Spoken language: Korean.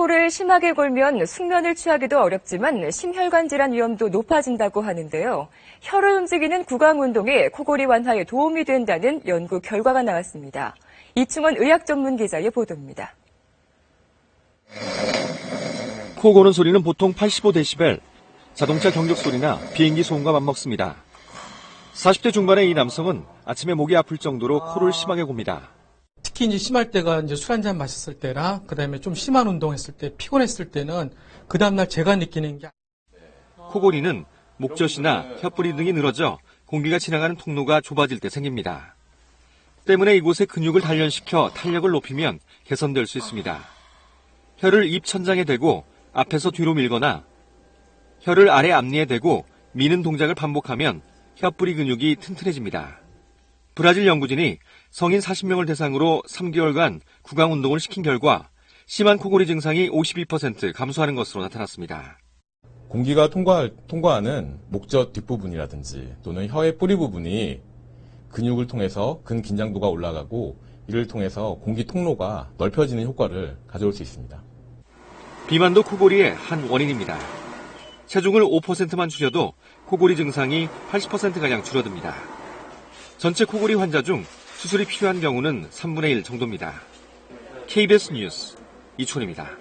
코를 심하게 골면 숙면을 취하기도 어렵지만 심혈관 질환 위험도 높아진다고 하는데요. 혀를 움직이는 구강 운동이 코골이 완화에 도움이 된다는 연구 결과가 나왔습니다. 이충원 의학 전문 기자의 보도입니다. 코 고는 소리는 보통 85데시벨, 자동차 경적 소리나 비행기 소음과 맞먹습니다. 40대 중반의 이 남성은 아침에 목이 아플 정도로 코를 심하게 곱니다. 특히 이제 심할 때가 이제 술 한잔 마셨을 때나 그다음에 좀 심한 운동했을 때 피곤했을 때는 그 다음날 제가 느끼는 게 코골이는 목젖이나 혀뿌리 등이 늘어져 공기가 지나가는 통로가 좁아질 때 생깁니다. 때문에 이곳에 근육을 단련시켜 탄력을 높이면 개선될 수 있습니다. 혀를 입 천장에 대고 앞에서 뒤로 밀거나 혀를 아래 앞니에 대고 미는 동작을 반복하면 혀뿌리 근육이 튼튼해집니다. 브라질 연구진이 성인 40명을 대상으로 3개월간 구강 운동을 시킨 결과 심한 코골이 증상이 52% 감소하는 것으로 나타났습니다. 공기가 통과하는 목젖 뒷부분이라든지 또는 혀의 뿌리 부분이 근육을 통해서 근긴장도가 올라가고 이를 통해서 공기 통로가 넓혀지는 효과를 가져올 수 있습니다. 비만도 코골이의 한 원인입니다. 체중을 5%만 줄여도 코골이 증상이 80%가량 줄어듭니다. 전체 코골이 환자 중 수술이 필요한 경우는 3분의 1 정도입니다. KBS 뉴스 이충원입니다.